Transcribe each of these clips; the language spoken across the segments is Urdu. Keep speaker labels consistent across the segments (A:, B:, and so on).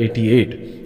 A: 88।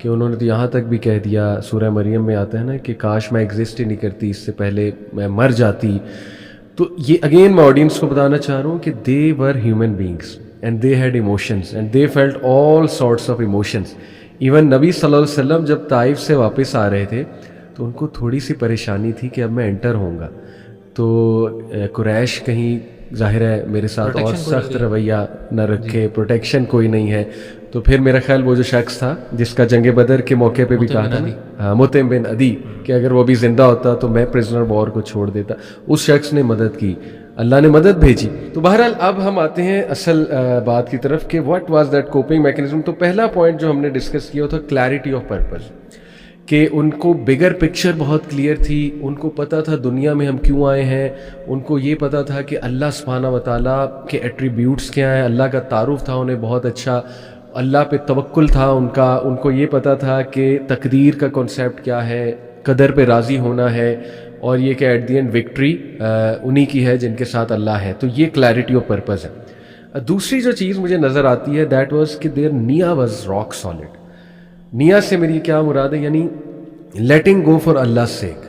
A: کہ انہوں نے تو یہاں تک بھی کہہ دیا، سورہ مریم میں آتا ہے نا کہ کاش میں ایگزسٹ ہی نہیں کرتی، اس سے پہلے میں مر جاتی. تو یہ اگین میں آڈینس کو بتانا چاہ رہا ہوں کہ they were human beings and they had emotions and they felt all sorts of emotions. Even نبی صلی اللہ علیہ وسلم جب طائف سے واپس آ رہے تھے تو ان کو تھوڑی سی پریشانی تھی کہ اب میں انٹر ہوں گا، تو قریش کہیں ظاہر ہے میرے ساتھ اور سخت رویہ نہ رکھے، پروٹیکشن کوئی نہیں ہے. تو پھر میرا خیال وہ جو شخص تھا جس کا جنگ بدر کے موقع پہ بھی کہا تھا نا، مطعم بن عدی، کہ اگر وہ بھی زندہ ہوتا تو میں پرزنر وار کو چھوڑ دیتا، اس شخص نے مدد کی، اللہ نے مدد بھیجی. تو بہرحال اب ہم آتے ہیں اصل بات کی طرف کہ what was that coping mechanism. تو پہلا پوائنٹ جو ہم نے ڈسکس کیا تھا کلیئرٹی آف پرپز، کہ ان کو بگر پکچر بہت کلیئر تھی، ان کو پتہ تھا دنیا میں ہم کیوں آئے ہیں، ان کو یہ پتہ تھا کہ اللہ سبحانہ و تعالیٰ کے ایٹریبیوٹس کیا ہیں، اللہ کا تعارف تھا انہیں بہت اچھا، اللہ پہ توکل تھا ان کا، ان کو یہ پتہ تھا کہ تقدیر کا کنسیپٹ کیا ہے، قدر پہ راضی ہونا ہے، اور یہ کہ ایٹ دی اینڈ وکٹری انہی کی ہے جن کے ساتھ اللہ ہے. تو یہ کلیئرٹی آف پرپز ہے. دوسری جو چیز مجھے نظر آتی ہے دیٹ واز کہ دیر نیا واز راک سالڈ. نیا سے میری کیا مراد ہے، یعنی letting go for Allah sake,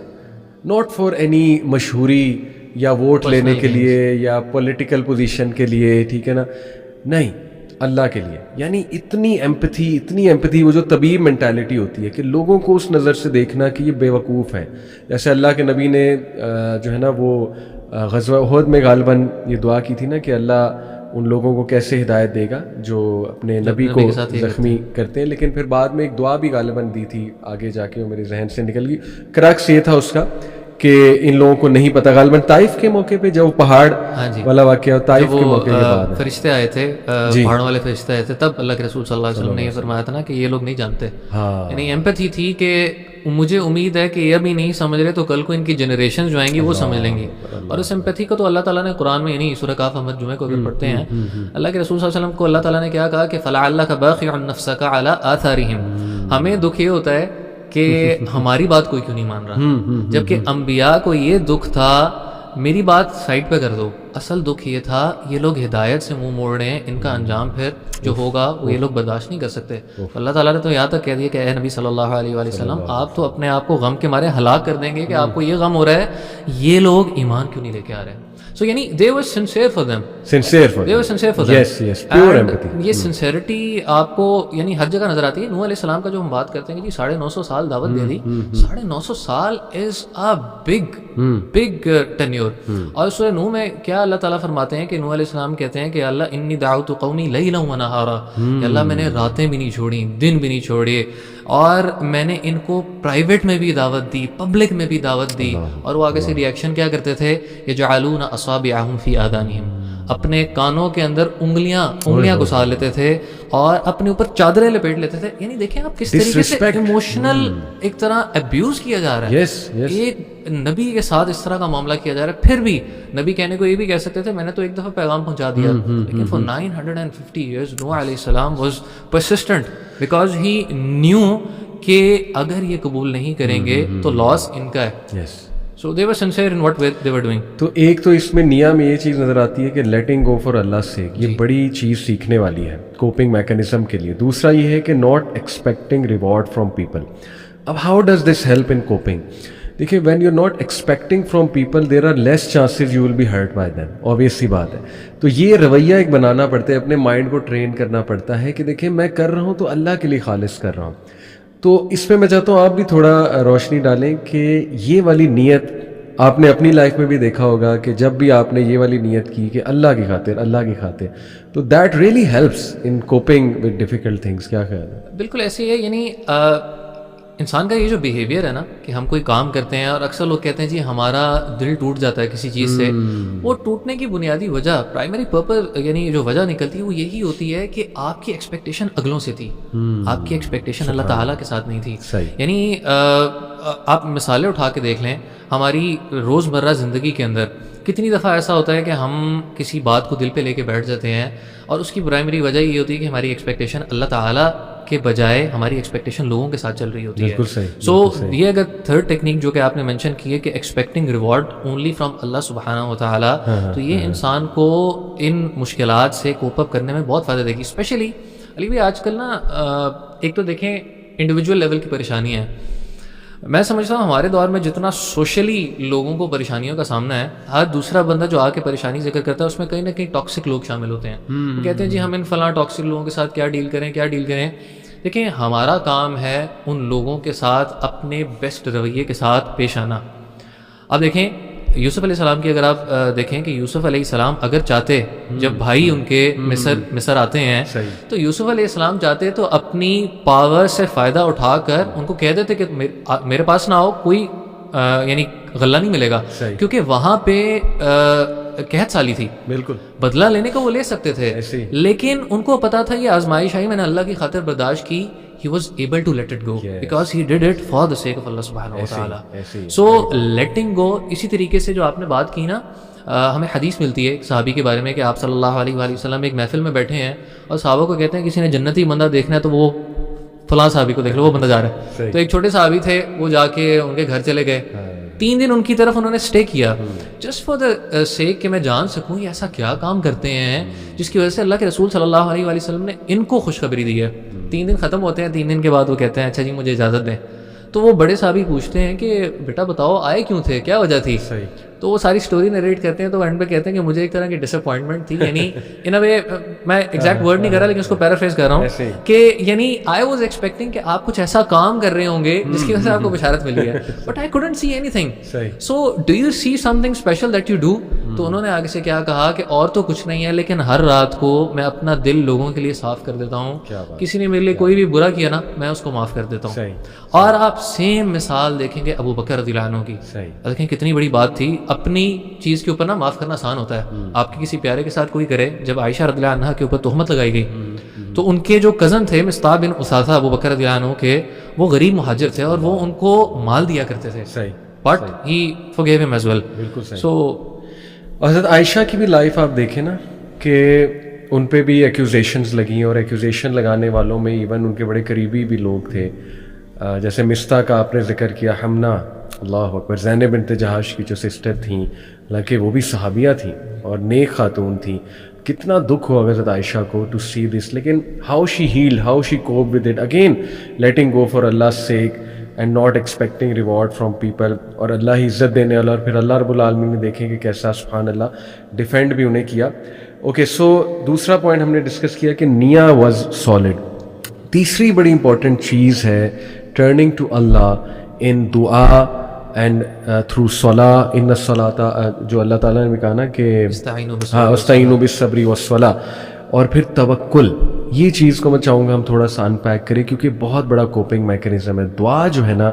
A: not for any مشہوری یا ووٹ لینے کے لیے یا پولیٹیکل پوزیشن کے لیے، ٹھیک ہے نا، نہیں، اللہ کے لیے. یعنی اتنی ایمپتھی، وہ جو طبیب مینٹیلٹی ہوتی ہے کہ لوگوں کو اس نظر سے دیکھنا کہ یہ بے وقوف ہیں. جیسے اللہ کے نبی نے جو ہے نا وہ غزوہ احد میں غالباً یہ دعا کی تھی نا کہ اللہ ان لوگوں کو کیسے ہدایت دے گا جو اپنے نبی کو زخمی کرتے ہیں، لیکن پھر بعد میں ایک دعا بھی غالباً دی تھی، آگے جا کے وہ میرے ذہن سے نکل گئی. کرکس یہ تھا اس کا کہ ان لوگوں کو نہیں پتہ، غالباً طائف کے موقع پہ جب وہ پہاڑ والا واقعہ، طائف کے موقع کے بعد
B: فرشتے آئے تھے، پہاڑوں والے فرشتے آئے تھے، تب اللہ کے رسول صلی اللہ علیہ وسلم نے یہ فرمایا تھا نا کہ یہ لوگ نہیں جانتے. یعنی ایمپتھی تھی کہ مجھے امید ہے کہ یہ ابھی نہیں سمجھ رہے تو کل کو ان کی جنریشن جو آئیں گی وہ سمجھ لیں گی. اور اس ایمپتھی کو تو اللہ تعالیٰ نے قرآن میں، یعنی سورہ کاف احمد جمعہ کو اگر پڑھتے ہیں، اللہ کے رسول صلی اللہ علیہ وسلم کو اللہ تعالیٰ نے کیا کہا کہ فَلَعَلَّكَ بَاخِعٌ نَفْسَكَ عَلَىٰ آثَارِهِمْ. ہمیں دکھ یہ ہوتا ہے کہ ہماری بات کوئی کیوں نہیں مان رہا، جبکہ انبیاء کو یہ دکھ تھا میری بات سائڈ پہ کر دو. اصل دکھ یہ تھا یہ لوگ ہدایت سے منہ موڑ رہے ہیں، ان کا انجام پھر جو ہوگا وہ یہ لوگ برداشت نہیں کر سکتے. اللہ تعالیٰ نے تو یہاں تک کہہ دیا کہ اے نبی صلی اللہ علیہ وآلہ وسلم، آپ تو اپنے آپ کو غم کے مارے ہلاک کر دیں گے کہ آپ کو یہ غم ہو رہا ہے، یہ لوگ ایمان کیوں نہیں لے کے آ رہے. So یعنی they were sincere for them. They were sincere for them.
A: Yes, pure empathy.
B: یہ sincerity آپ کو یعنی ہر جگہ نظر آتی ہے. نوح علیہ السلام کا جو ہم بات کرتے ہیں کہ جی 950 سال دعوت دے دی، 950 سال is a big tenure. اور سورہ نوح میں کیا اللہ تعالیٰ فرماتے ہیں کہ نوح علیہ السلام کہتے ہیں کہ اللہ انی دعوت قومی لیلا و نہارا، کہ اللہ میں نے راتیں بھی نہیں چھوڑی، دن بھی نہیں چھوڑے، اور میں نے ان کو پرائیویٹ میں بھی دعوت دی، پبلک میں بھی دعوت دی. اور وہ آگے سے ریئیکشن کیا کرتے تھے، یجعلون اصابعهم فی آذانہم، اپنے کانوں کے اندر انگلیاں گھسا لیتے تھے اور اپنے اوپر چادریں لپیٹ لیتے تھے. یعنی دیکھیں آپ کس طریقے سے ایموشنل ایک طرح ابیوز کیا جا رہا ہے. ایک نبی کے ساتھ اس طرح کا معاملہ کیا جا رہا ہے. پھر بھی نبی کہنے کو یہ بھی کہہ سکتے تھے میں نے تو ایک دفعہ پیغام پہنچا دیا، لیکن for 950 years نوح علیہ السلام was persistent because he knew کہ اگر یہ قبول نہیں کریں گے تو لاس ان کا ہے. So they were sincere in what they were doing.
A: تو ایک تو اس میں نیا میں یہ چیز نظر آتی ہے کہ لیٹنگ گو فار اللہ سے، یہ بڑی چیز سیکھنے والی ہے کوپنگ میکینزم کے لیے. دوسرا یہ ہے کہ not expecting reward from people. اب how does this help in coping? دیکھیے when you are not expecting from people there are less chances you will be hurt by them, obvious سی بات ہے. تو یہ رویہ ایک بنانا پڑتا ہے، اپنے مائنڈ کو ٹرین کرنا پڑتا ہے کہ دیکھیں میں کر رہا ہوں تو اللہ کے لیے خالص کر رہا ہوں. تو اس پہ میں چاہتا ہوں آپ بھی تھوڑا روشنی ڈالیں کہ یہ والی نیت آپ نے اپنی لائف میں بھی دیکھا ہوگا کہ جب بھی آپ نے یہ والی نیت کی کہ اللہ کی خاطر تو that really helps in coping with difficult things. کیا خیال ہے؟
B: بالکل ایسے ہی ہے. یعنی انسان کا یہ جو بیہیویئر ہے نا کہ ہم کوئی کام کرتے ہیں اور اکثر لوگ کہتے ہیں جی ہمارا دل ٹوٹ جاتا ہے کسی چیز سے، وہ ٹوٹنے کی بنیادی وجہ، پرائمری پرپز، یعنی جو وجہ نکلتی ہے وہ یہی ہوتی ہے کہ آپ کی ایکسپیکٹیشن اگلوں سے تھی، آپ کی ایکسپیکٹیشن اللہ تعالیٰ کے ساتھ نہیں تھی. یعنی آپ مثالیں اٹھا کے دیکھ لیں ہماری روزمرہ زندگی کے اندر کتنی دفعہ ایسا ہوتا ہے کہ ہم کسی بات کو دل پہ لے کے بیٹھ جاتے ہیں اور اس کی پرائمری وجہ یہ ہوتی ہے کہ ہماری ایکسپیکٹیشن اللہ تعالیٰ کے بجائے ہماری ایکسپیکٹیشن لوگوں کے ساتھ چل رہی ہوتی ہے. سو یہ اگر تھرڈ ٹیکنیک جو کہ آپ نے مینشن کی ہے کہ ایکسپیکٹنگ ریوارڈ اونلی فرام اللہ سبحانہ و تعالیٰ، تو یہ انسان کو ان مشکلات سے کوپ اپ کرنے میں بہت فائدہ دے گی. اسپیشلی علی بھائی آج کل نا ایک تو دیکھیں انڈیویجول لیول کی پریشانی ہے. میں سمجھتا ہوں ہمارے دور میں جتنا سوشلی لوگوں کو پریشانیوں کا سامنا ہے, ہر دوسرا بندہ جو آ کے پریشانی ذکر کرتا ہے اس میں کہیں نہ کہیں ٹاکسک لوگ شامل ہوتے ہیں. وہ کہتے ہیں جی ہم ان فلاں ٹاکسک لوگوں کے ساتھ کیا ڈیل کریں. دیکھیں ہمارا کام ہے ان لوگوں کے ساتھ اپنے بیسٹ رویے کے ساتھ پیش آنا. اب دیکھیں یوسف علیہ السلام کی اگر آپ دیکھیں کہ یوسف علیہ السلام اگر چاہتے, جب بھائی ان کے مصر آتے ہیں تو یوسف علیہ السلام چاہتے تو اپنی پاور سے فائدہ اٹھا کر ان کو کہہ دیتے کہ میرے پاس نہ آؤ, کوئی یعنی غلہ نہیں ملے گا, کیونکہ وہاں پہ قحط سالی تھی. بالکل بدلہ لینے کا وہ لے سکتے تھے, لیکن ان کو پتا تھا یہ آزمائش آئی, میں نے اللہ کی خاطر برداشت کی. He was able to let it go because he did it for the sake of Allah subhanahu wa ta'ala. So letting go, اسی طریقے سے جو آپ نے بات کی نا, ہمیں حدیث ملتی ہے ایک صحابی کے بارے میں کہ آپ صلی اللہ علیہ وآلہ وسلم ایک محفل میں بیٹھے ہیں اور صحابہ کو کہتے ہیں کسی نے جنتی بندہ دیکھنا ہے تو وہ فلاں صحابی کو دیکھ لو, وہ بندہ جا رہا ہے. تو ایک چھوٹے صحابی تھے, وہ جا کے ان کے گھر چلے گئے, 3 دن ان کی طرف انہوں نے اسٹے کیا, جسٹ فار دا سیک کہ میں جان سکوں یہ ایسا کیا کام کرتے ہیں جس کی وجہ سے اللہ کے رسول صلی اللہ علیہ وآلہ وسلم نے ان کو خوشخبری دی ہے. 3 دن ختم ہوتے ہیں, 3 دن کے بعد وہ کہتے ہیں اچھا جی مجھے اجازت دیں. تو وہ بڑے صحابی پوچھتے ہیں کہ بیٹا بتاؤ آئے کیوں تھے, کیا وجہ تھی؟ تو وہ ساری سٹوری نریٹ کرتے ہیں. تو اینڈ پہ کہتے ہیں کہ مجھے ایک طرح کی ڈس اپوائنٹمنٹ تھی, یعنی ان اے وے, میں ایگزیکٹ ورڈ نہیں کر رہا لیکن اس کو پیرافریز کر رہا ہوں کہ یعنی آئی واز ایکسپیکٹنگ کہ آپ کچھ ایسا کام کر رہے ہوں گے جس کی وجہ سے آپ کو بشارت ملی ہے, but I couldn't see anything. So do you see something special that you do? تو انہوں نے آگے سے کیا کہا کہ اور تو کچھ نہیں ہے, لیکن ہر رات کو میں اپنا دل لوگوں کے لیے صاف کر دیتا ہوں. کسی نے میرے لیے کوئی بھی برا کیا نا, میں اس کو معاف کر دیتا ہوں. اور آپ سیم مثال دیکھیں گے ابو بکر رضی اللہ عنہ کی, دیکھیں کتنی بڑی بات تھی. اپنی چیز کے اوپر نا معاف کرنا آسان ہوتا ہے, آپ کے کسی پیارے کے ساتھ کوئی کرے. جب عائشہ رضی اللہ عنہا کے اوپر تہمت لگائی گئی تو ان کے جو کزن تھے مصطح بن اساثہ ابو بکر رضی اللہ عنہ کے, وہ غریب مہاجر تھے اور وہ ان کو مال دیا کرتے تھے, but he forgave him as well. So
A: حضرت عائشہ کی بھی لائف آپ دیکھیں نا کہ ان پہ بھی ایکوزیشنز لگیں, اور ایکوزیشن لگانے والوں میں ایون ان کے بڑے قریبی بھی لوگ تھے. جیسے مصطح کا آپ نے ذکر کیا, حمنہ, اللہ اکبر, زینب بنت جہش کی جو سسٹر تھیں, حالانکہ وہ بھی صحابیہ تھیں اور نیک خاتون تھیں. کتنا دکھ ہوا حضرت عائشہ کو ٹو سی دس, لیکن how she held, how she cope with it, again letting go for Allah sake and not expecting reward from people, اور اللہ ہی عزت دینے والا. اور پھر اللہ رب العالمین نے دیکھیں کہ کیسا سبحان اللہ ڈیفینڈ بھی انہیں کیا. اوکے, سو دوسرا پوائنٹ ہم نے ڈسکس کیا کہ نیا واز سالڈ. تیسری بڑی امپورٹنٹ چیز ہے ٹرننگ ٹو اللہ ان دعا اینڈ تھرو صلاح. ان الصلاۃ, جو اللہ تعالیٰ نے بھی کہا نا کہ استعینوا بالصبر والصلاۃ, اور پھر توکل. یہ چیز کو میں چاہوں گا ہم تھوڑا سا ان پیک کریں, کیونکہ بہت بڑا کوپنگ میکینزم ہے. دعا جو ہے نا,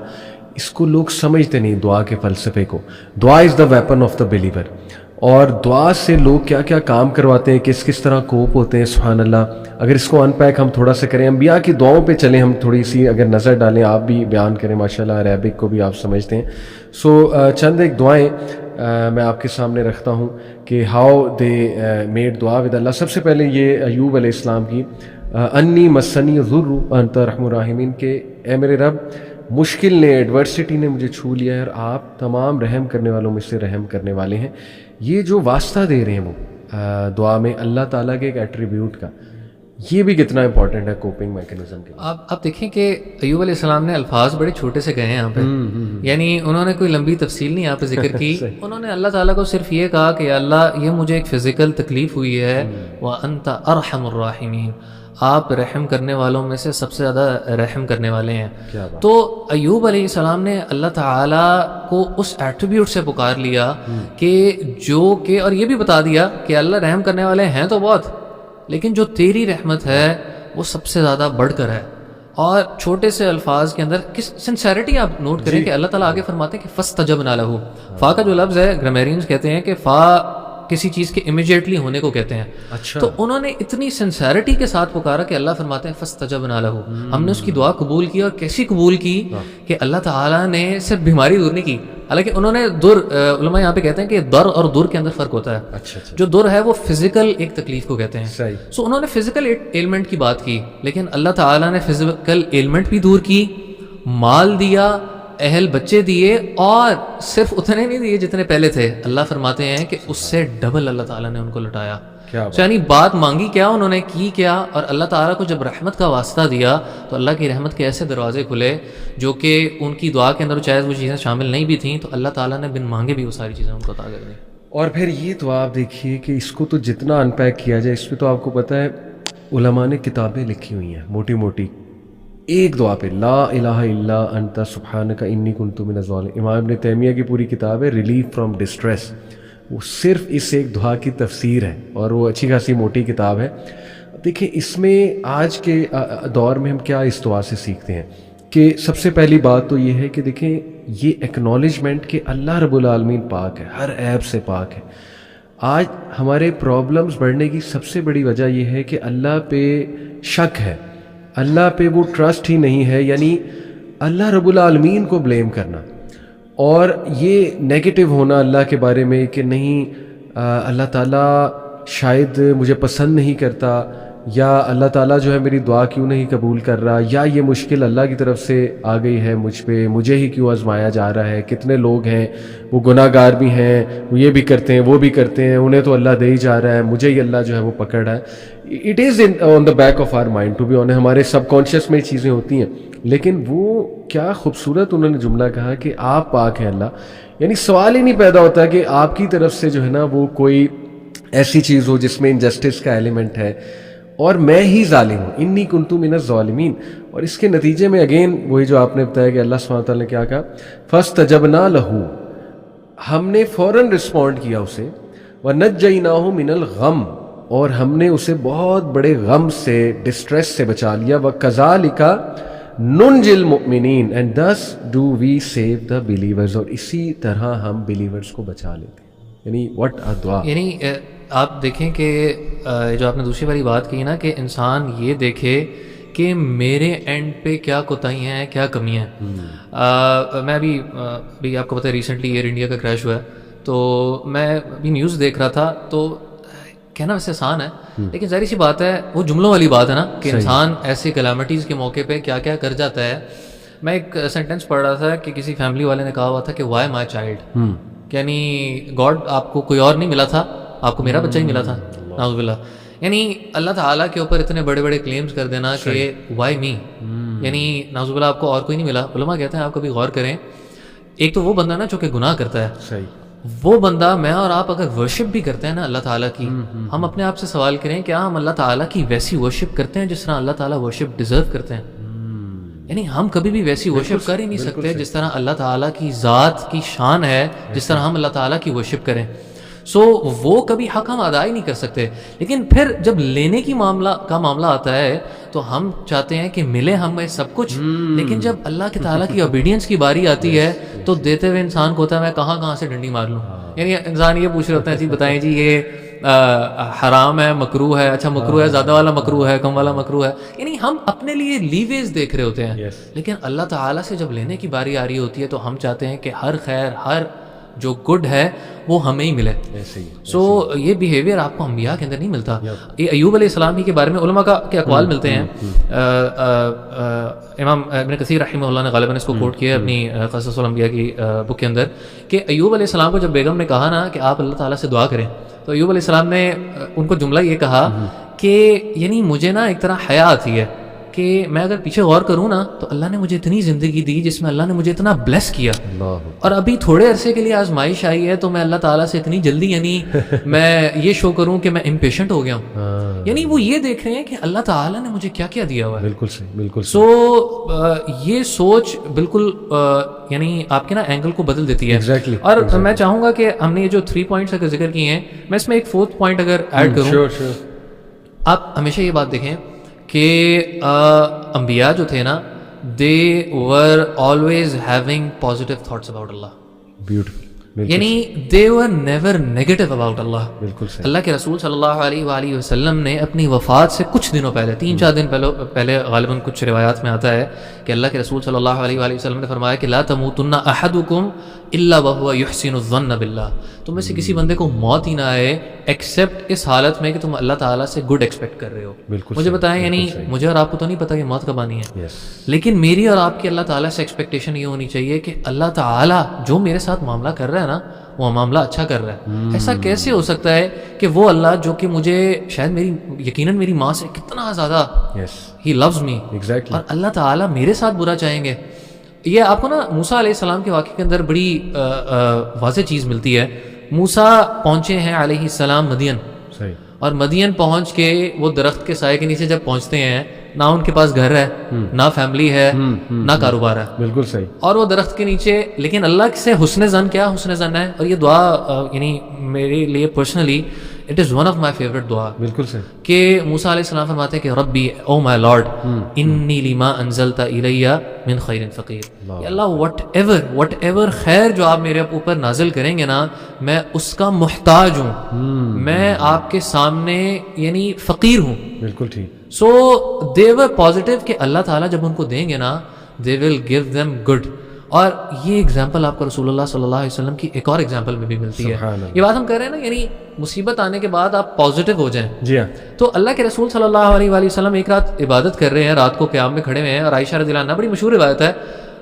A: اس کو لوگ سمجھتے نہیں دعا کے فلسفے کو. دعا از دا ویپن آف دا بلیور, اور دعا سے لوگ کیا کیا کام کرواتے ہیں, کس طرح کوپ ہوتے ہیں, سبحان اللہ. اگر اس کو ان پیک ہم تھوڑا سا کریں, انبیاء کی دعاؤں پہ چلیں, ہم تھوڑی سی اگر نظر ڈالیں, آپ بھی بیان کریں, ماشاءاللہ عربک کو بھی آپ سمجھتے ہیں. سو چند ایک دعائیں میں آپ کے سامنے رکھتا ہوں کہ ہاؤ دے میڈ دعا ود اللہ. سب سے پہلے یہ ایوب علیہ السلام کی, انی مسنی الضر وانت ارحم الراحمین, کہ اے میرے رب مشکل نے, ایڈورسٹی نے مجھے چھو لیا ہے اور آپ تمام رحم کرنے والوں میں سے رحم کرنے والے ہیں. یہ جو واسطہ دے رہے ہیں وہ دعا میں اللہ تعالیٰ کے ایک ایٹریبیوٹ کا, یہ بھی کتنا امپورٹنٹ ہے کوپنگ میکینزم کے.
B: آپ دیکھیں کہ ایوب علیہ السلام نے الفاظ بڑے چھوٹے سے گئے ہیں یہاں پہ, یعنی انہوں نے کوئی لمبی تفصیل نہیں یہاں پہ ذکر کی. انہوں نے اللہ تعالیٰ کو صرف یہ کہا کہ اللہ یہ مجھے ایک فزیکل تکلیف ہوئی ہے, وَأَنْتَ أَرْحَمُ الرَّاحِمِينَ, آپ رحم کرنے والوں میں سے سب سے زیادہ رحم کرنے والے ہیں. تو ایوب علیہ السلام نے اللہ تعالیٰ کو اس ایٹریبیوٹ سے پکار لیا کہ جو کہ, اور یہ بھی بتا دیا کہ اللہ رحم کرنے والے ہیں تو بہت, لیکن جو تیری رحمت ہے وہ سب سے زیادہ بڑھ کر ہے. اور چھوٹے سے الفاظ کے اندر کس سنسیریٹی آپ نوٹ کریں کہ اللہ تعالیٰ آگے فرماتے ہیں کہ فَاسْتَجَبْنَا لَهُ. فا کا جو لفظ ہے, گرامیرینز کہتے ہیں کہ فا کسی چیز کے امیجیٹلی ہونے کو کہتے ہیں. تو انہوں نے اتنی سنسیریٹی کے ساتھ پکارا کہ اللہ فرماتے ہیں فَاسْتَجَبْنَا لَهُ, ہم نے اس کی دعا قبول کی. اور کیسی قبول کی کہ اللہ تعالیٰ نے صرف بیماری دور نہیں کی, حالانکہ انہوں نے علماء یہاں پہ کہتے ہیں کہ در اور دور کے اندر فرق ہوتا ہے. جو دور ہے وہ فزیکل ایک تکلیف کو کہتے ہیں. سو انہوں نے فزیکل ایلمنٹ کی بات کی, لیکن اللہ تعالیٰ نے فزیکل ایلمنٹ بھی دور کی, مال دیا, اہل بچے دیے, اور صرف اتنے نہیں دیے جتنے پہلے تھے. اللہ فرماتے ہیں کہ اس سے ڈبل اللہ تعالیٰ نے ان کو لٹایا. یعنی بات مانگی کیا, انہوں نے کی کیا, اور اللہ تعالیٰ کو جب رحمت کا واسطہ دیا تو اللہ کی رحمت کے ایسے دروازے کھلے جو کہ ان کی دعا کے اندر چاہے وہ چیزیں شامل نہیں بھی تھیں تو اللہ تعالیٰ نے بن مانگے بھی وہ ساری چیزیں ان کو عطا کر دی.
A: اور پھر یہ تو آپ دیکھیے کہ اس کو تو جتنا ان پیک کیا جائے اس پہ تو آپ کو پتہ ہے علماء نے کتابیں لکھی ہوئی ہیں موٹی موٹی, ایک دعا پہ لا الہ الا انت سبحانک انی کنت من الظالمین. امام ابن تیمیہ کی پوری کتاب ہے ریلیف فرام ڈسٹریس, وہ صرف اس ایک دعا کی تفسیر ہے اور وہ اچھی خاصی موٹی کتاب ہے. دیکھیں اس میں آج کے دور میں ہم کیا اس دعا سے سیکھتے ہیں کہ سب سے پہلی بات تو یہ ہے کہ دیکھیں یہ ایکنالجمنٹ کہ اللہ رب العالمین پاک ہے, ہر عیب سے پاک ہے. آج ہمارے پرابلمز بڑھنے کی سب سے بڑی وجہ یہ ہے کہ اللہ پہ شک ہے, اللہ پہ وہ ٹرسٹ ہی نہیں ہے, یعنی اللہ رب العالمین کو بلیم کرنا اور یہ نیگیٹو ہونا اللہ کے بارے میں کہ نہیں اللہ تعالیٰ شاید مجھے پسند نہیں کرتا, یا اللہ تعالیٰ جو ہے میری دعا کیوں نہیں قبول کر رہا, یا یہ مشکل اللہ کی طرف سے آ گئی ہے مجھ پہ, مجھے ہی کیوں آزمایا جا رہا ہے. کتنے لوگ ہیں وہ گناہ گار بھی ہیں, وہ یہ بھی کرتے ہیں وہ بھی کرتے ہیں, انہیں تو اللہ دے ہی جا رہا ہے, مجھے ہی اللہ جو ہے وہ پکڑ رہا ہے. It is on the back of our mind to be on, ہمارے سب کانشیس میں یہ چیزیں ہوتی ہیں. لیکن وہ کیا خوبصورت انہوں نے جملہ کہا کہ آپ پاک ہیں اللہ, یعنی سوال ہی نہیں پیدا ہوتا کہ آپ کی طرف سے جو ہے نا وہ کوئی ایسی چیز ہو جس میں انجسٹس کا ایلیمنٹ ہے اور میں ہی ظالم ہوں, انی کنت من الظالمین. اور اس کے نتیجے میں اگین وہی جو آپ نے بتایا کہ اللہ سبحانہ تعالیٰ نے کیا کہا, فاستجبنا لہ, ہم نے فوراً رسپونڈ کیا اسے, ونجیناہ من الغم, اور ہم نے اسے بہت بڑے غم سے ڈسٹریس سے بچا لیا. وَكَذَلِكَ نُنْجِي الْمُؤْمِنِينَ, and thus do we save the believers, اور اسی طرح ہم بلیورز کو بچا لیتے ہیں. یعنی what a دعا.
B: یعنی آپ دیکھیں کہ جو آپ نے دوسری والی بات کی نا کہ انسان یہ دیکھے کہ میرے اینڈ پہ کیا کوتاہیاں ہیں, کیا کمیاں ہیں. میں ابھی آپ کو پتہ ہے ریسنٹلی ایئر انڈیا کا کریش ہوا ہے, تو میں ابھی نیوز دیکھ رہا تھا, تو کہنا ویسے آسان ہے لیکن ظاہر سی بات ہے وہ جملوں والی بات ہے نا کہ انسان ایسی کلیمٹیز کے موقع پہ کیا کیا کر جاتا ہے. میں ایک سینٹینس پڑھ رہا تھا کہ کسی فیملی والے نے کہا ہوا تھا کہ وائی مائی چائلڈ, یعنی گاڈ آپ کو کوئی اور نہیں ملا تھا, آپ کو میرا بچہ ہی ملا تھا, نعوذ باللہ. یعنی اللہ تعالیٰ کے اوپر اتنے بڑے بڑے کلیمز کر دینا کہ وائی می, یعنی نعوذ باللہ آپ کو اور کوئی نہیں ملا. علماء کہتے ہیں آپ کبھی غور کریں, ایک تو وہ بندہ نا جو کہ گناہ کرتا ہے, وہ بندہ میں اور آپ اگر ورشپ بھی کرتے ہیں نا اللہ تعالیٰ کی, ہم اپنے آپ سے سوال کریں کیا ہم اللہ تعالیٰ کی ویسی ورشپ کرتے ہیں جس طرح اللہ تعالیٰ ورشپ ڈیزرو کرتے ہیں. یعنی ہم کبھی بھی ویسی ورشپ کر ہی نہیں سکتے جس طرح اللہ تعالیٰ کی ذات کی شان ہے, جس طرح ہم اللہ تعالیٰ کی ورشپ کریں. سو وہ کبھی حق ہم ادا ہی نہیں کر سکتے. لیکن پھر جب لینے کی معاملہ آتا ہے تو ہم چاہتے ہیں کہ ملے ہمیں سب کچھ, لیکن جب اللہ کے تعالیٰ کی اوبیڈینس کی باری آتی ہے تو دیتے ہوئے انسان کو ہوتا ہے میں کہاں سے ڈنڈی مار لوں. یعنی انسان یہ پوچھ رہے ہوتے ہیں جی بتائیں جی یہ حرام ہے, مکروہ ہے, اچھا مکروہ ہے, زیادہ والا مکروہ ہے, کم والا مکروہ ہے. یعنی ہم اپنے لیے لیویز دیکھ رہے ہوتے ہیں, لیکن اللہ تعالیٰ سے جب لینے کی باری آ رہی ہوتی ہے تو ہم چاہتے ہیں کہ ہر خیر, ہر جو گڈ ہے وہ ہمیں ہی ملے. سو یہ بیہیویئر آپ کو انبیاء کے اندر نہیں ملتا. یہ ایوب علیہ السلام ہی کے بارے میں علماء کے اقوال ملتے ہیں. امام ابن کثیر رحمہ اللہ نے غالباً اس کو کوٹ کیا اپنی قصص الانبیاء کی بک کے اندر کہ ایوب علیہ السلام کو جب بیگم نے کہا نا کہ آپ اللہ تعالیٰ سے دعا کریں, تو ایوب علیہ السلام نے ان کو جملہ یہ کہا کہ یعنی مجھے نا ایک طرح حیا آتی ہے کہ میں اگر پیچھے غور کروں نا تو اللہ نے مجھے اتنی زندگی دی جس میں اللہ نے مجھے اتنا بلیس کیا, اور ابھی تھوڑے عرصے کے لیے آزمائش آئی ہے تو میں اللہ تعالیٰ سے اتنی جلدی یعنی میں یہ شو کروں کہ میں امپیشنٹ ہو گیا ہوں. یعنی وہ یہ دیکھ رہے ہیں کہ اللہ تعالیٰ نے مجھے کیا کیا دیا ہوا ہے.
A: بالکل صحیح, بالکل.
B: سو یہ سوچ بالکل یعنی آپ کے نا اینگل کو بدل دیتی ہے. اور میں چاہوں گا کہ ہم نے یہ جو 3 پوائنٹس اگر ذکر کیے ہیں, میں اس میں ایک 4تھ پوائنٹ اگر ایڈ کروں. آپ ہمیشہ یہ بات دیکھیں کہ انبیاء جو تھے نا they were always having positive thoughts about Allah.
A: Beautiful.
B: یعنی they were never negative about Allah.
A: بالکل صحیح.
B: اللہ کے رسول صلی اللہ علیہ وآلہ وسلم نے اپنی وفات سے کچھ دنوں پہلے 3-4 دن پہلے غالباً کچھ روایات میں آتا ہے کہ اللہ کے رسول صلی اللہ علیہ وآلہ وسلم نے فرمایا کہ لا تموتن احدکم الا وهو يحسن الظن باللہ, تم میں سے کسی بندے کو موت ہی نہ آئے ایکسیپٹ اس حالت میں کہ تم اللہ تعالیٰ سے گڈ ایکسپیکٹ کر رہے ہو. مجھے بتائیں, یعنی مجھے اور آپ کو تو نہیں پتا کہ موت کب آنی ہے, لیکن میری اور آپ کی اللہ تعالیٰ سے ایکسپیکٹیشن یہ ہونی چاہیے کہ اللہ تعالیٰ جو میرے ساتھ معاملہ کر رہا ہے نا وہ معاملہ اچھا کر رہا ہے. ایسا کیسے ہو سکتا ہے کہ وہ اللہ جو کہ مجھے شاید یقیناً میری ماں سے کتنا زیادہ ہی لوز می، اور اللہ تعالیٰ میرے ساتھ برا چاہیں گے. یہ آپ کو نا موسیٰ علیہ السلام کے واقعے کے اندر بڑی واضح چیز ملتی ہے. موسیٰ پہنچے ہیں علیہ السلام مدین، اور مدین پہنچ کے وہ درخت کے سائے کے نیچے جب پہنچتے ہیں، نہ ان کے پاس گھر ہے، نہ فیملی ہے، نہ کاروبار ہے.
A: بالکل صحیح.
B: اور وہ درخت کے نیچے، لیکن اللہ سے حسن ظن، کیا حسن ظن ہے. اور یہ دعا یعنی میرے لیے personally it is one of my favourite دعا.
A: بالکل صحیح. کہ
B: موسیٰ علیہ السلام فرماتے ہیں کہ ربی او مائی لارڈ انی لما انزلت الی من خیر فقیر. اللہ وٹ ایور خیر جو آپ میرے اوپر نازل کریں گے نا، میں اس کا محتاج ہوں، میں آپ کے سامنے یعنی فقیر ہوں. بالکل ٹھیک. سو دے ور پازیٹیو کہ اللہ تعالیٰ جب ان کو دیں گے نا، دے ول گیو دیم گڈ. اور یہ ایگزامپل آپ کو رسول اللہ صلی اللہ علیہ وسلم کی ایک اور ایگزامپل میں بھی ملتی ہے. یہ بات ہم کہہ رہے ہیں نا، یعنی مصیبت آنے کے بعد آپ پازیٹیو ہو جائیں. جی ہاں. تو اللہ کے رسول صلی اللہ علیہ وآلہ وسلم ایک رات عبادت کر رہے ہیں، رات کو قیام میں کھڑے ہوئے ہیں، اور عائشہ رضی اللہ عنہا، بڑی مشہور روایت ہے،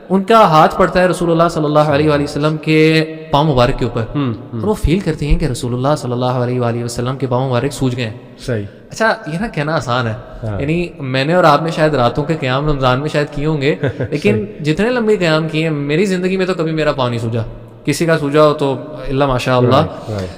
B: ان کا ہاتھ پڑتا ہے رسول اللہ صلی اللہ علیہ وآلہ وسلم کے پاؤں مبارک کے اوپر، اور وہ فیل کرتی ہیں کہ رسول اللہ صلی اللہ علیہ وآلہ وسلم کے پاؤں مبارک سوج گئے ہیں. صحیح. اچھا یہ نا کہنا آسان ہے، یعنی میں نے اور آپ نے شاید راتوں کے قیام رمضان میں شاید کیے ہوں گے، لیکن جتنے لمبے قیام کیے ہیں میری زندگی میں تو کبھی میرا پاؤں نہیں سوجا. کسی کا سوجا ہو تو اللہ ماشاء اللہ.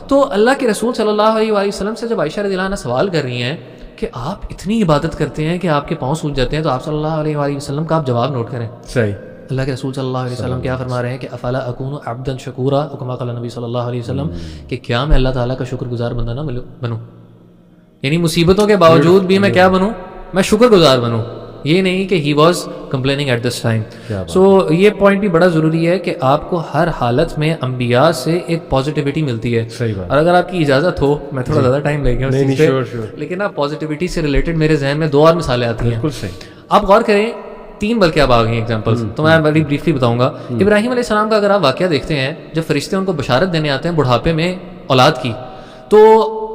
B: تو اللہ کے رسول صلی اللہ علیہ وآلہ وسلم سے جب عائشہ رضی اللہ عنہا سوال کر رہی ہیں کہ آپ اتنی عبادت کرتے ہیں کہ آپ کے پاؤں سوج جاتے ہیں، تو آپ صلی اللہ علیہ وآلہ وسلم کا آپ جواب نوٹ کریں. صحیح. اللہ کے رسول صلی اللہ علیہ وسلم کیا فرما رہے ہیں کہ افلا اکون عبدا شکورا، کما قال نبی صلی اللہ علیہ وسلم، کہ کیا میں اللہ تعالیٰ کا شکر گزار بندہ نہ بنوں. یعنی مصیبتوں کے باوجود بھی میں کیا بنوں؟ میں شکر گزار بنوں. یہ نہیں کہ he was complaining at this time. So یہ پوائنٹ بھی بڑا ضروری ہے کہ آپ کو ہر حالت میں انبیاء سے ایک پازیٹیوٹی ملتی ہے. اور اگر آپ کی اجازت ہو، میں تھوڑا زیادہ ٹائم لے گیا اس چیز پہ، لیکن آپ پازیٹیوٹی سے ریلیٹڈ میرے ذہن میں 2 اور مثالیں آتی ہیں. آپ غور کریں، 3 بلکہ اب آ گئی ایگزامپلس، تو میں بڑی بریفلی بتاؤں گا. ابراہیم علیہ السلام کا اگر آپ واقعہ دیکھتے ہیں، جب فرشتے ان کو بشارت دینے آتے ہیں بڑھاپے میں اولاد کی، تو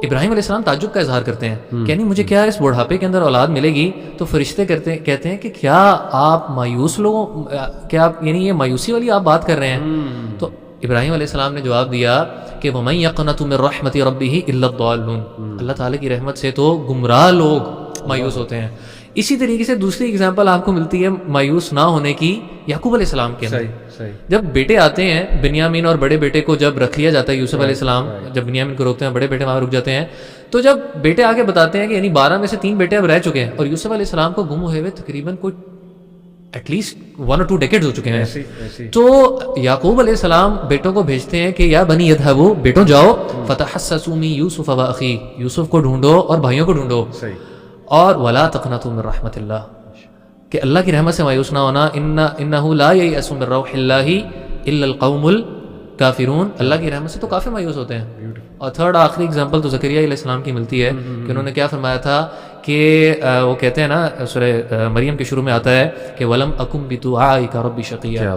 B: ابراہیم علیہ السلام تعجب کا اظہار کرتے ہیں کہ یعنی مجھے کیا اس بڑھاپے کے اندر اولاد ملے گی؟ تو فرشتے کہتے ہیں کہ کیا آپ مایوس لوگوں، کیا آپ یعنی یہ مایوسی والی آپ بات کر رہے ہیں؟ تو ابراہیم علیہ السلام نے جواب دیا کہ وَمَن يَقْنَطُ مِن رَحْمَتِ رَبِّهِ إِلَّا الضَّالُّونَ، اللہ تعالیٰ کی رحمت سے تو گمراہ لوگ مایوس ہوتے ہیں. اسی طریقے سے دوسری اگزامپل آپ کو ملتی ہے مایوس نہ ہونے کی یعقوب علیہ السلام کے اندر. جب بیٹے آتے ہیں، بنیامین اور بڑے بیٹے کو جب رکھ لیا جاتا ہے، یوسف علیہ السلام جب بنیامین کو روکتے ہیں، بڑے بیٹے وہاں رک جاتے ہیں، تو جب بیٹے آگے بتاتے ہیں کہ یعنی 12 میں سے 3 بیٹے اب رہ چکے ہیں، اور یوسف علیہ السلام کو گم ہوئے تقریباً کوئی ایٹ لیسٹ 1 or 2 ڈیکیڈز ہو چکے ہیں. تو یعقوب علیہ السلام بیٹوں کو بھیجتے ہیں کہ یا بنی یذهبوا، بیٹوں جاؤ، فتحسسوا من یوسف واخیہ، یوسف کو ڈھونڈو اور بھائیوں کو ڈھونڈو، اور ولا تقنطوا من رحمت اللہ، کہ اللہ کی رحمت سے مایوس نہ ہونا. انہ لا ییأس من روح اللہ الا القوم الکافرون، اللہ کی رحمت سے تو کافر مایوس ہوتے ہیں. اور تھرڈ آخری اگزامپل تو زکریا علیہ السلام کی ملتی ہے کہ انہوں نے کیا فرمایا تھا کہ وہ کہتے ہیں نا، سورہ مریم کے شروع میں آتا ہے کہ ولم اکم بدعائک رب شقیا،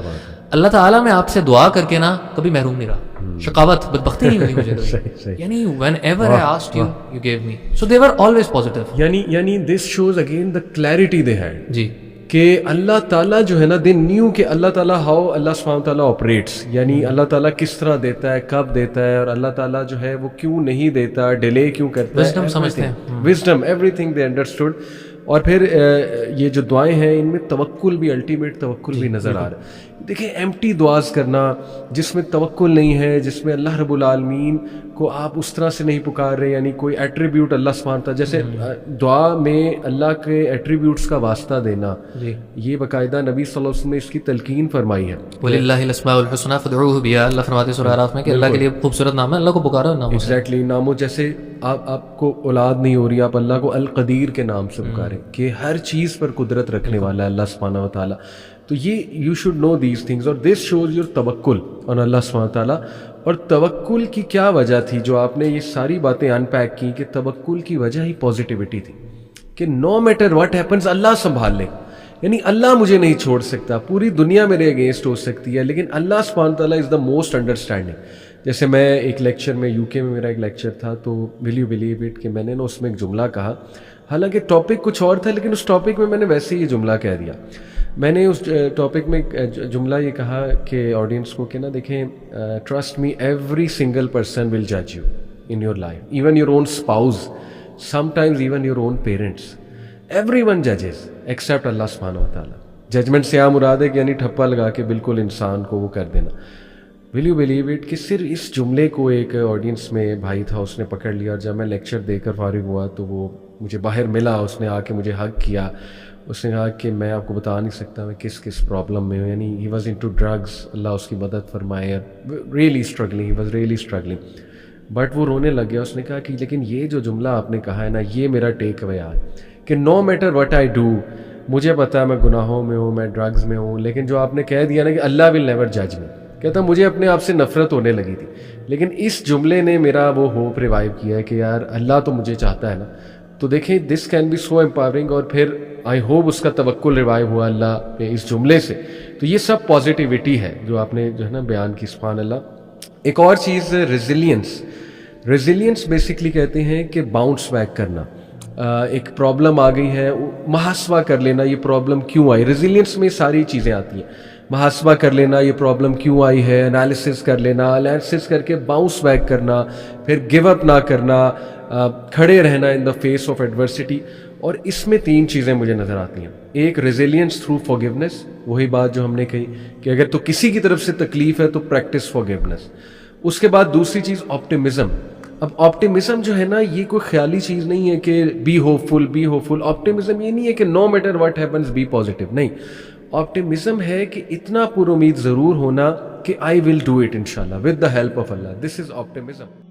B: اللہ تعالیٰ میں آپ سے دعا کر کے نا کبھی محروم نہیں رہا، شقاوت بدبختی نہیں ہوئی مجھے. یعنی whenever I asked you, you gave me. So they were always positive.
A: یعنی this shows again the clarity they had.
B: جی.
A: کہ اللہ تعالیٰ جو ہے نا، دے نیو کہ اللہ تعالیٰ ہاؤ اللہ سبحانہ تعالیٰ آپریٹس، یعنی اللہ تعالیٰ کس طرح دیتا ہے، کب دیتا ہے، اور اللہ تعالیٰ جو ہے وہ کیوں نہیں دیتا، ڈیلے کیوں کرتا ہے.
B: وزڈم سمجھتے ہیں،
A: wisdom, every thing they understood. اور پھر یہ جو دعائیں ہیں ان میں توکل بھی، الٹیمیٹ توکل بھی نظر آ رہا ہے. دیکھیں ایمٹی دعاز کرنا جس میں توکل نہیں ہے، جس میں اللہ رب العالمین کو آپ اس طرح سے نہیں پکار رہے، یعنی کوئی ایٹریبیوٹ اللہ سبحانہ تعالیٰ، جیسے دعا میں اللہ کے ایٹریبیوٹس کا واسطہ دینا، یہ باقاعدہ نبی صلی اللہ علیہ وسلم نے اس کی تلقین فرمائی ہے.
B: وَلِلَّهِ الْأَسْمَاءُ الْحُسْنَىٰ فَادْعُوهُ بِهَا، اللہ فرماتے ہیں سورہ اعراف میں کہ اللہ کے لیے خوبصورت نام ہے، اللہ کو پکارو ناموں سے.
A: ایگزیکٹلی، ناموں جیسے آپ کو اولاد نہیں ہو رہی، آپ اللہ کو القدیر کے نام سے پکاریں کہ ہر چیز پر قدرت رکھنے والا ہے اللہ سبحانہ و تعالیٰ. تو یہ you should know these things, اور دس شوز یور توکل آن اللہ سبحانہ تعالیٰ. اور توکل کی کیا وجہ تھی جو آپ نے یہ ساری باتیں ان پیک کی، کہ توکل کی وجہ ہی پازیٹیوٹی تھی، کہ نو میٹر واٹ ہیپنز اللہ سنبھال لے. یعنی اللہ مجھے نہیں چھوڑ سکتا، پوری دنیا میرے اگینسٹ ہو سکتی ہے، لیکن اللہ سبحانہ تعالیٰ از دا موسٹ انڈرسٹینڈنگ. جیسے میں ایک لیکچر میں UK میں میرا ایک لیکچر تھا، تو ول یو بلیو اٹ کہ میں نے نا اس میں ایک جملہ کہا، حالانکہ ٹاپک کچھ اور تھا، لیکن اس ٹاپک میں نے ویسے ہی یہ جملہ کہہ دیا. میں نے اس ٹاپک میں جملہ یہ کہا کہ آڈینس کو کہ نا دیکھیں trust me every single person will جج you in your life, even your own spouse, some times even your own parents, every one ججز ایکسیپٹ اللہ سبحانہ و تعالیٰ. ججمنٹ سے کیا مراد ہے کہ یعنی ٹھپا لگا کے بالکل انسان کو وہ کر دینا. ول یو بلیو اٹ کہ صرف اس جملے کو ایک آڈینس میں بھائی تھا اس نے پکڑ لیا. جب میں لیکچر دے کر فارغ ہوا تو وہ مجھے باہر ملا, اس نے آ کے مجھے ہگ کیا, اس نے کہا کہ میں آپ کو بتا نہیں سکتا میں کس کس پرابلم میں ہوں, یعنی ہی واز انٹو ڈرگس, اللہ اس کی مدد فرمائے, really struggling, he was really struggling. But وہ رونے لگ گیا. اس نے کہا کہ لیکن یہ جو جملہ آپ نے کہا ہے نا, یہ میرا ٹیک اوے آج, کہ no matter what I do, مجھے پتا ہے میں گناہوں میں ہوں, میں ڈرگز میں ہوں, لیکن جو آپ نے کہہ دیا نا کہ اللہ ول نیور جج می, کہتا مجھے اپنے آپ سے نفرت ہونے لگی تھی, لیکن اس جملے نے میرا وہ ہوپ ریوائیو کیا ہے کہ یار اللہ تو مجھے چاہتا ہے نا. تو دیکھیں this can be so empowering, اور پھر آئی ہوپ اس کا توکل ریوائیو ہوا اللہ پہ اس جملے سے. تو یہ سب پازیٹیوٹی ہے جو آپ نے جو ہے نا بیان کی, سبحان اللہ. ایک اور چیز ریزیلینس. ریزیلینس بیسکلی کہتے ہیں کہ باؤنس بیک کرنا. ایک پرابلم آ گئی ہے, محاسبہ کر لینا یہ پرابلم کیوں آئی. ریزیلینس میں ساری چیزیں آتی ہیں, محاسبہ کر لینا یہ پرابلم کیوں آئی ہے, انالیسس کر لینا, انالیسس کر کے باؤنس بیک کرنا, پھر گیو اپ نہ کرنا, کھڑے رہنا ان دا فیس آف ایڈورسٹی. اور اس میں 3 چیزیں مجھے نظر آتی ہیں. ایک ریزیلینس تھرو فارگیونیس, وہی بات جو ہم نے کہی کہ اگر تو کسی کی طرف سے تکلیف ہے تو پریکٹس فارگیونیس. اس کے بعد دوسری چیز آپٹیمزم. اب آپٹیمزم جو ہے نا یہ کوئی خیالی چیز نہیں ہے کہ be hopeful, be hopeful. Optimism یہ نہیں ہے کہ no matter what happens be positive, نہیں. آپٹیمزم ہے کہ اتنا پر امید ضرور ہونا کہ آئی ول ڈو اٹ انشاءاللہ with the help of Allah. This is optimism.